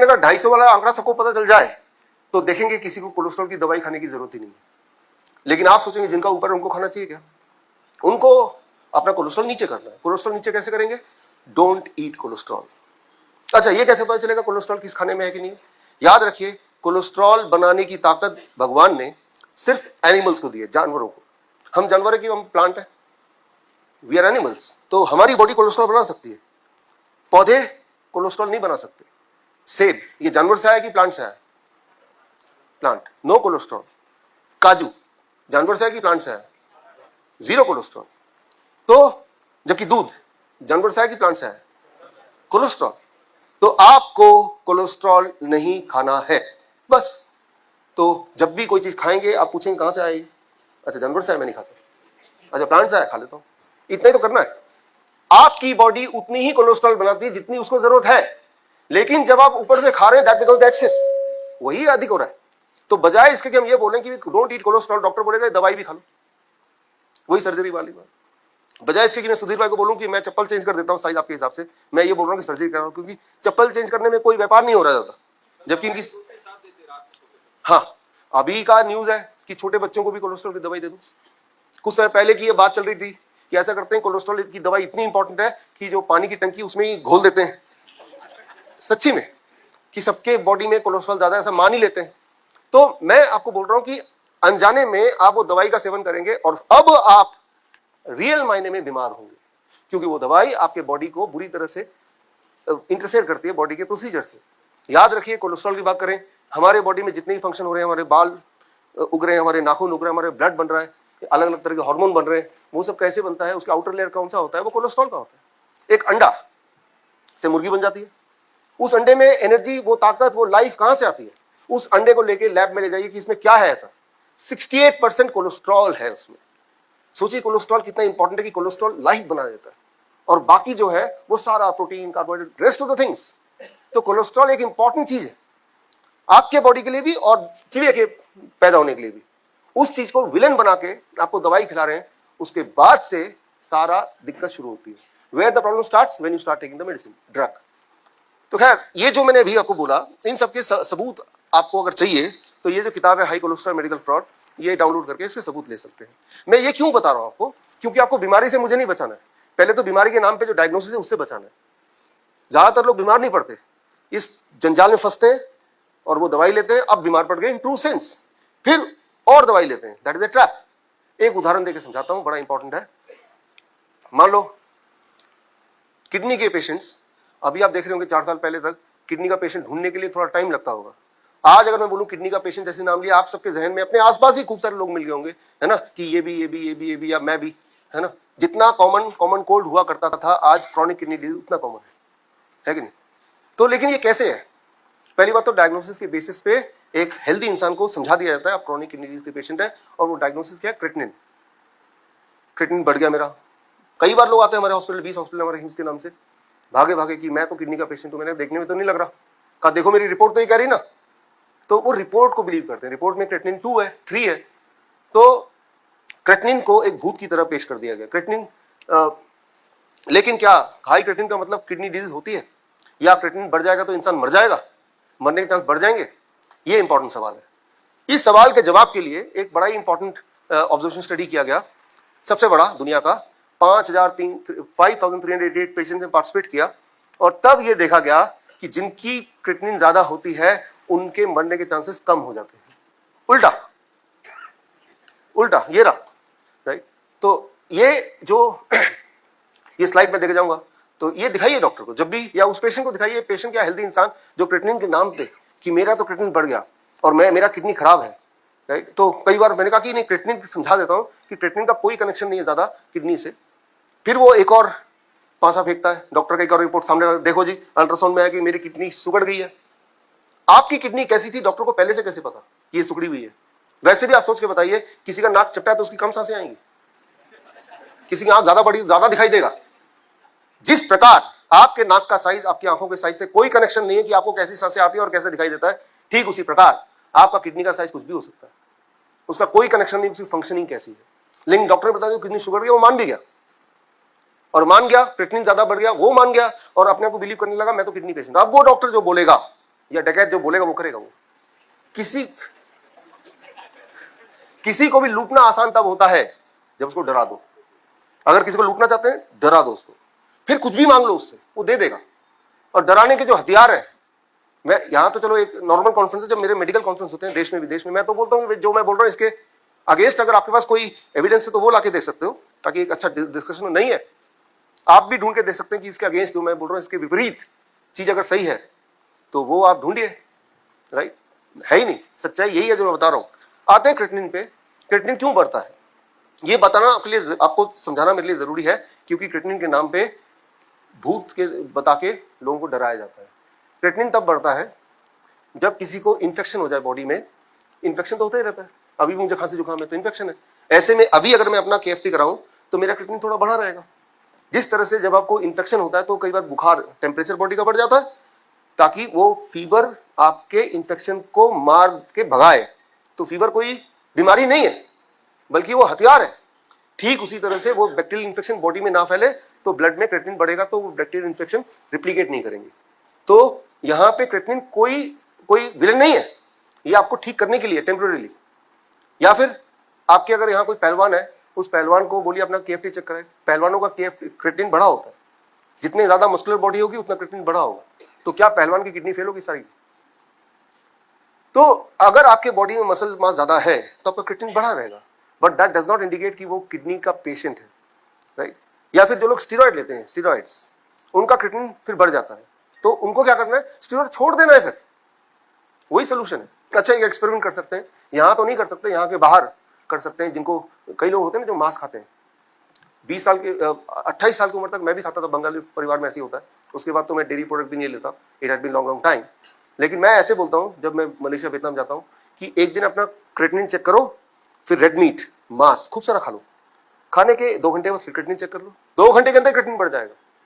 लेकिन अगर 250 वाला आंकड़ा सबको पता चल जाए तो देखेंगे किसी को कोलेस्ट्रॉल की दवाई खाने की जरूरत ही नहीं है। लेकिन आप सोचेंगे जिनका ऊपर उनको खाना चाहिए क्या? उनको अपना कोलेस्ट्रॉल नीचे करना है। कोलेस्ट्रॉल नीचे कैसे करेंगे? Don't eat cholesterol. अच्छा, ये कैसे पता चलेगा कोलेस्ट्रॉल किस खाने में है कि नहीं? याद रखिए, कोलेस्ट्रॉल बनाने की ताकत भगवान ने सिर्फ एनिमल्स को दी है, जानवरों को। हम जानवर है कि हम प्लांट है? We are animals. तो हमारी बॉडी कोलेस्ट्रॉल बना सकती है, पौधे कोलेस्ट्रॉल नहीं बना सकते। सेब ये जानवर से आया कि प्लांट से आया? Plant, no cholesterol. काजू जानवर से आया कि प्लांट से आया? Zero cholesterol. तो जबकि दूध जानवर से आया कि प्लांट से आया? कोलेस्ट्रॉल। तो आपको कोलेस्ट्रॉल नहीं खाना है, बस। तो जब भी कोई चीज खाएंगे आप पूछेंगे कहां से आई? अच्छा, जानवर से आया, मैं नहीं खाता। अच्छा, प्लांट से आया, खा लेता हूं। इतना ही तो करना है। आपकी बॉडी उतनी ही कोलेस्ट्रॉल बनाती है जितनी उसको जरूरत है, लेकिन जब आप ऊपर से खा रहे हैं दैट बिकम्स एक्सेस, वही अधिक हो रहा है। तो बजाय इसके कि हम ये बोलें कि डोंट ईट कोलेस्ट्रॉल, डॉक्टर बोलेगा दवाई भी खा लो, वही सर्जरी वाली बात। बजाय इसके कि मैं सुधीर भाई को बोलूं कि मैं चप्पल चेंज कर देता हूं साइज आपके हिसाब से, मैं ये बोल रहा हूं कि सर्जरी कर रहा हूं, क्योंकि चप्पल चेंज करने में कोई व्यापार नहीं हो रहा ज्यादा। जबकि इनकी, हाँ, अभी का न्यूज है कि छोटे बच्चों को भी कोलेस्ट्रॉल की दवाई दे दूं। कुछ समय पहले की ये बात चल रही थी कि ऐसा करते हैं, कोलेस्ट्रॉल की दवाई इतनी इंपॉर्टेंट है कि जो पानी की टंकी उसमें ही घोल देते हैं। सच्ची में कि सबके बॉडी में कोलेस्ट्रॉल ज्यादा, ऐसा मान ही लेते हैं। तो मैं आपको बोल रहा हूं कि अनजाने में आप वो दवाई का सेवन करेंगे और अब आप रियल मायने में बीमार होंगे, क्योंकि वो दवाई आपके बॉडी को बुरी तरह से इंटरफेयर करती है, बॉडी के प्रोसीजर से। याद रखिए, कोलेस्ट्रॉल की बात करें, हमारे बॉडी में जितने ही फंक्शन हो रहे हैं, हमारे बाल उग रहे हैं, हमारे नाखून उग रहे हैं, हमारे ब्लड बन रहा है, अलग अलग तरह के हार्मोन बन रहे हैं, वो सब कैसे बनता है? उसका आउटर लेयर कौन सा होता है? वो कोलेस्ट्रॉल का होता है। एक अंडा से मुर्गी बन जाती है, उस अंडे में एनर्जी, वो ताकत, वो लाइफ कहां से आती है? उस अंडे को लेके लैब में ले जाइए कि इसमें क्या है ऐसा। 68% कोलेस्ट्रॉल है उसमें। सोचिए कोलेस्ट्रॉल कितना इंपॉर्टेंट है कि कोलेस्ट्रॉल लाइफ बना देता है, और बाकी जो है वो सारा protein, carbohydrate, rest of the things. तो कोलेस्ट्रॉल एक इंपॉर्टेंट चीज है आपके बॉडी के लिए भी और चिड़िया के पैदा होने के लिए भी। उस चीज को विलेन बना के आपको दवाई खिला रहे हैं, उसके बाद से सारा दिक्कत शुरू होती है। Where the problem starts when you start taking the medicine, drug. तो खैर, ये जो मैंने अभी आपको बोला, इन सबके सबूत आपको अगर चाहिए तो ये जो किताब है हाई कोलेस्ट्रॉल मेडिकल फ्रॉड, ये डाउनलोड करके इसके सबूत ले सकते हैं। मैं ये क्यों बता रहा हूं आपको? क्योंकि आपको बीमारी से मुझे नहीं बचाना है। पहले तो बीमारी के नाम पे जो डायग्नोसिस है उससे बचाना है। ज्यादातर लोग बीमार नहीं पड़ते, इस जंजाल में फंसते हैं और वो दवाई लेते हैं, अब बीमार पड़ गए इन ट्रू सेंस, फिर और दवाई लेते हैं। That is a trap. एक उदाहरण देकर समझाता हूं, बड़ा इंपॉर्टेंट है। मान लो किडनी के पेशेंट्स, अभी आप देख रहे होंगे 4 साल पहले तक किडनी का पेशेंट ढूंढने के लिए थोड़ा टाइम लगता होगा। आज अगर मैं बोलूं किडनी का पेशेंट जैसे नाम लिया, आप सबके जहन में अपने आसपास ही खूब सारे लोग मिल गए होंगे, है ना, कि ये भी, या मैं भी, है ना। जितना कॉमन कोल्ड हुआ करता था, आज क्रॉनिक किडनी डिजीज उतना कॉमन है कि नहीं? तो लेकिन ये कैसे है? पहली बात तो डायग्नोसिस के बेसिस पे एक हेल्दी इंसान को समझा दिया जाता है आप क्रॉनिक किडनी डिजीज के पेशेंट है, और वो डायग्नोसिस क्या है? क्रिएटिनिन बढ़ गया मेरा। कई बार लोग आते हैं हमारे हॉस्पिटल, 20 हॉस्पिटल हमारे हिम्स के नाम से, भागे कि मैं तो किडनी का पेशेंट हूं, मैंने देखने में तो नहीं लग रहा। कहा देखो मेरी रिपोर्ट तो ये कह रही ना। तो वो रिपोर्ट को बिलीव करते हैं। रिपोर्ट में क्रिएटिनिन 2 है, 3 है। तो क्रिएटिनिन को एक भूत की तरह पेश कर दिया गया। क्रिएटिनिन, लेकिन क्या हाई क्रिएटिनिन का मतलब किडनी डिजीज होती है? या क्रिएटिनिन बढ़ जाएगा तो इंसान मर जाएगा, मरने के चांस बढ़ जाएंगे? ये इंपॉर्टेंट सवाल है। इस सवाल के जवाब के लिए एक बड़ा ही इंपॉर्टेंट ऑब्जर्वेशन स्टडी किया गया, सबसे बड़ा दुनिया का। 5388 पेशेंट ने पार्टिसिपेट किया, और तब ये देखा गया कि जिनकी क्रिएटिनिन ज्यादा होती है उनके मरने के चांसेस कम हो जाते हैं। उल्टा ये रहा, राइट। तो ये जो ये स्लाइड में देखे जाऊंगा, तो ये दिखाइए डॉक्टर को जब भी, या उस पेशेंट को दिखाइए। पेशेंट क्या हेल्दी इंसान जो क्रिएटिनिन के नाम पे कि मेरा तो क्रिएटिनिन बढ़ गया और मेरा किडनी खराब है, राइट। तो कई बार मैंने कहा कि नहीं, क्रिएटिनिन समझा देता हूं कि क्रिएटिनिन का कोई कनेक्शन नहीं है ज्यादा किडनी से। फिर वो एक और पासा फेंकता है, डॉक्टर का एक और रिपोर्ट सामने, देखो जी अल्ट्रासाउंड में आया कि मेरी किडनी सुगड़ गई है। आपकी किडनी कैसी थी डॉक्टर को पहले से कैसे पता कि ये सुगड़ी हुई है? वैसे भी आप सोच के बताइए, किसी का नाक चपटा है तो उसकी कम सांसें आएंगी, किसी की आंख ज्यादा दिखाई देगा। जिस प्रकार आपके नाक का साइज आपकी आंखों के साइज से कोई कनेक्शन नहीं है कि आपको कैसी सांसें आती है और कैसे दिखाई देता है, ठीक उसी प्रकार आपका किडनी का साइज कुछ भी हो सकता है, उसका कोई कनेक्शन नहीं, उसकी फंक्शनिंग कैसी है। लेकिन डॉक्टर ने बता दिया किडनी शुगर गया, वो मान भी गया, और मान गया, क्रिएटिनिन ज्यादा बढ़ गया, वो मान गया, और अपने आप को बिलीव करने लगा मैं तो किडनी पेशेंट। अब वो डॉक्टर जो बोलेगा या डकैत जो बोलेगा वो करेगा। वो किसी को भी लूटना आसान तब होता है जब उसको डरा दो। अगर किसी को लूटना चाहते हैं, डरा दो उसको, फिर कुछ भी मांग लो उससे, वो दे देगा। और डराने के जो हथियार है, मैं यहां तो चलो एक नॉर्मल कॉन्फ्रेंस है, जब मेरे मेडिकल कॉन्फ्रेंस होते हैं देश में विदेश में, मैं तो बोलता हूं जो मैं बोल रहा हूं इसके अगेंस्ट अगर आपके पास कोई एविडेंस है तो वो लाके दे सकते हो, ताकि एक अच्छा डिस्कशन हो। नहीं है, आप भी ढूंढ के दे सकते हैं कि इसके अगेंस्ट जो मैं बोल रहा हूं इसके विपरीत चीज अगर सही है तो वो आप ढूंढिए, राइट? है ही नहीं, सच्चाई यही है जो मैं बता रहा हूं। आते हैं क्रिएटिनिन पे। क्रिएटिनिन क्यों बढ़ता है ये बताना आपके लिए, आपको समझाना मेरे लिए जरूरी है, क्योंकि क्रिएटिनिन के नाम पे भूत के बता के लोगों को डराया जाता है। क्रिएटिनिन तब बढ़ता है जब किसी को इन्फेक्शन हो जाए बॉडी में। इन्फेक्शन तो होता ही रहता है, अभी मुझे खांसी जुकाम है तो इन्फेक्शन है। ऐसे में अभी अगर मैं अपना KFT कराऊं तो मेरा क्रिएटिनिन थोड़ा बढ़ा रहेगा। जिस तरह से जब आपको इन्फेक्शन होता है तो कई बार बुखार, टेम्परेचर बॉडी का बढ़ जाता है ताकि वो फीवर आपके इन्फेक्शन को मार के भगाए। तो फीवर कोई बीमारी नहीं है बल्कि वो हथियार है। ठीक उसी तरह से वो बैक्टीरियल इन्फेक्शन बॉडी में ना फैले तो ब्लड में क्रिएटिनिन बढ़ेगा तो वो बैक्टीरियल इन्फेक्शन रिप्लिकेट नहीं करेंगे। तो यहां पे क्रिएटिनिन कोई विलेन नहीं है, ये आपको ठीक करने के लिए टेम्पररीली। या फिर आपके अगर यहाँ कोई पहलवान है, उस पहलवान को बोलिए अपना KFT चेक कराए। पहलवानों का क्रिएटिनिन बढ़ा होता है, जितने ज्यादा मस्कुलर बॉडी होगी उतना क्रिएटिनिन बढ़ा होगा। तो क्या पहलवान की किडनी फेल होगी सारी? तो अगर आपके बॉडी में मसल मास ज्यादा है तो आपका क्रिएटिनिन बढ़ा रहेगा, but that does not indicate कि वो किडनी का पेशेंट है, राइट? या फिर जो लोग स्टीरॉइड लेते हैं, स्टीरॉइड्स, उनका क्रिएटिनिन फिर बढ़ जाता है, तो उनको क्या करना है? स्टीरॉइड छोड़ देना है, फिर वही सोल्यूशन है। अच्छा, एक एक्सपेरिमेंट कर सकते हैं, यहां तो नहीं कर सकते, यहां के बाहर कर सकते हैं। जिनको कई लोग होते हैं ना जो मांस खाते हैं, 20 साल के 28 साल की उम्र तक मैं भी खाता था, बंगाली परिवार में ऐसे ही होता है। उसके बाद तो मैं डेयरी प्रोडक्ट भी नहीं लेता, it had been long time. लेकिन मैं ऐसे बोलता हूं जब मैं मलेशिया वियतनाम जाता हूं कि एक दिन अपना क्रिएटिनिन चेक करो, फिर रेड मीट, मांस खूब सारा खा लो, खाने के 2 घंटे बाद फिर क्रिएटिनिन चेक कर लो, 2 घंटे के अंदर क्रिएटिनिन बढ़ जाएगा।